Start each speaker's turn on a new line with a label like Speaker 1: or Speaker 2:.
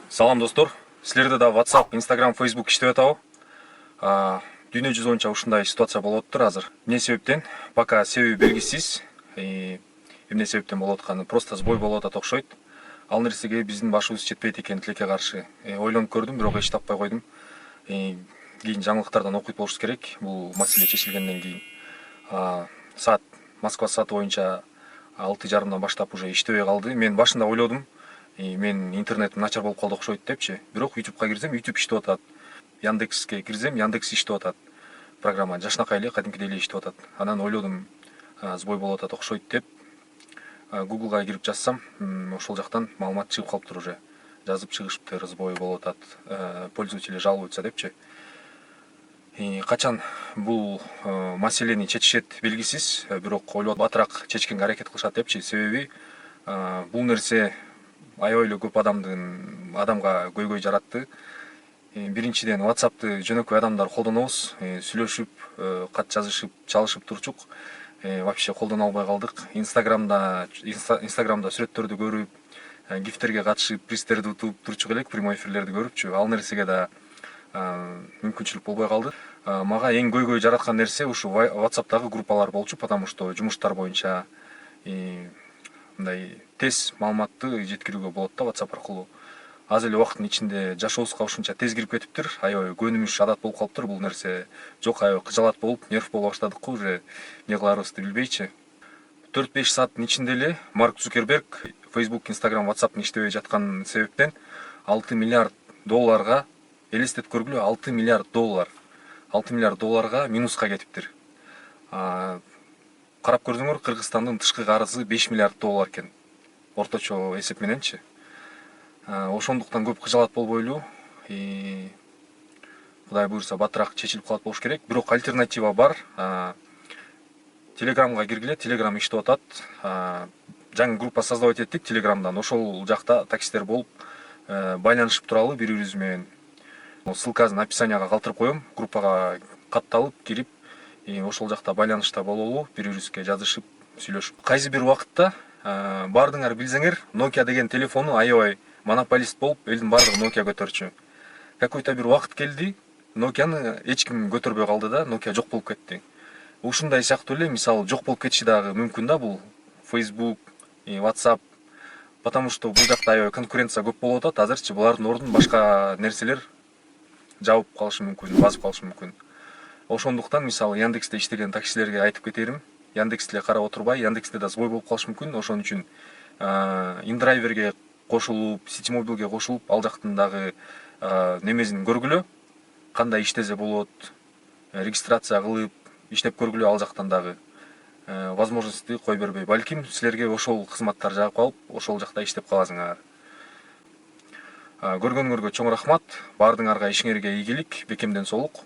Speaker 1: Салам достор, силерде да WhatsApp, Instagram, Facebook иштеп атабы? Дүйнө жүзү боюнча ушундай ситуация болуп атыптыр азыр. Эмне себептен? Пока себеби белгисиз. Эмне себептен болуп атканы просто сбой болуп атат окшойт. Ал нерсеге биздин башыбыз жетпейт экен тилекке каршы. Ойлонуп көрдүм, бирок эч таппай койдум. Кийин жаңылыктардан окуйт болушубуз керек. Бул маселе чечилгенден кийин. Саат Москва сааты боюнча 6:30 баштап уже иштебей калды. Мен башында ойлодум, мен интернетим начар болуп калды окшойт депчи. Бирок YouTube'га кирсем, YouTube иштеп атат. Яндекске кирсем, Яндекс иштеп атат. Программа жашынакай эле, кадимкидей эле иштеп атат. Анан ойлодум, сбой болуп атат окшойт деп Google'га кирип жазсам, ошол жактан маалымат чыгып калыптыр уже. Жазып чыгышыптыр, сбой болуп атат, пользователи жалуются депчи. Качан бул маселени чечишет белгисиз, бирок ойлоп батыраак чечкенге аракет кылышат депчи. Себеби бул нерсе аябай эле көп адамга көйгөй жаратты. Биринчиден WhatsApp'ты жөнөкөй адамдар колдонобуз, сүйлөшүп, кат жазышып, чалышып турчук. Вообще колдоно албай калдык. Инстаграмда сүрөттөрдү көрүп, гифтерге катышып, пристерди утуп турчук элек, прямой эфирлерди көрүпчү. Ал нерсеге да мүмкүнчүлүк болбой калды. Мага эң көйгөй жараткан нерсе ушу WhatsApp'тагы группалар болчу, потому что жумуштар боюнча мындай тез маалыматты жеткирүүгө болот да WhatsApp аркылуу. Аз эле убакыттын ичинде жашообузга ушунча тез кирип кетиптир, аябай көнүмүш адат болуп калыптыр бул нерсе. Жок, аябай кыжалат болуп, нерв боло баштадык го уже, эмне кыларыбызды билбейчи. 4-5 сааттын ичинде эле Марк Цукерберг Facebook, Instagram, WhatsApp'ын иштебей жаткан себептен $6 миллиард элестетип көргүлө, $6 миллиард минуска кетиптир. Карап көрдүңөр, Кыргызстандын тышкы карызы $5 миллиард экен. Орточо эсеп мененчи. Ошондуктан көп кыжалат болбойлу. Кудай буйрса батыраак чечилип калат болуш керек. Бирок альтернатива бар. Телеграмга киргиле, Телеграм иштеп атат. Жаңы группа создавать эттик Телеграмдан. Ошол жакта таксисттер болуп байланышып туралы бири-бирибиз менен. Ссылкасын описанияга калтырып коем. Группага катталып кирип, ошол жакта байланышта бололу, бири-бирибизге жазышып, сүйлөшүп. Кайсы бир убакытта бардыңар билсеңер, Nokia деген телефону аябай монополист болуп, элдин бардыгы Nokia көтөрчү. Какой-то бир убакыт келди, Nokia'ны эч ким көтөрбөй калды да, Nokia жок болуп кетти. Ушундай сыяктуу эле, мисалы, жок болуп кетиши дагы мүмкүн да бул Facebook, WhatsApp, потому что бул жакта аябай конкуренция көп болуп атат. Азырчы булардын ордун башка нерселер жабып калышы мүмкүн, басып калышы мүмкүн. Ошондуктан, мисалы, Яндексте иштеген таксилерге айтып кетерим, Яндексте карап отурбай, Яндексте да сбой болуп калышы мүмкүн. Ошон үчүн индрайверге кошулуп, Ситимобилге кошулуп, ал жактын дагы немесин көргүлө, кандай иштесе болот, регистрация кылып, иштеп көргүлө ал жактан дагы. Возможностьты кой бербей. Балким силерге ошол кызматтар жагып калып, ошол жакта иштеп каласыңар. Көргөнүңөргө чоң рахмат. Бардыңарга ишиңерге ийгилик, бекемден соолук.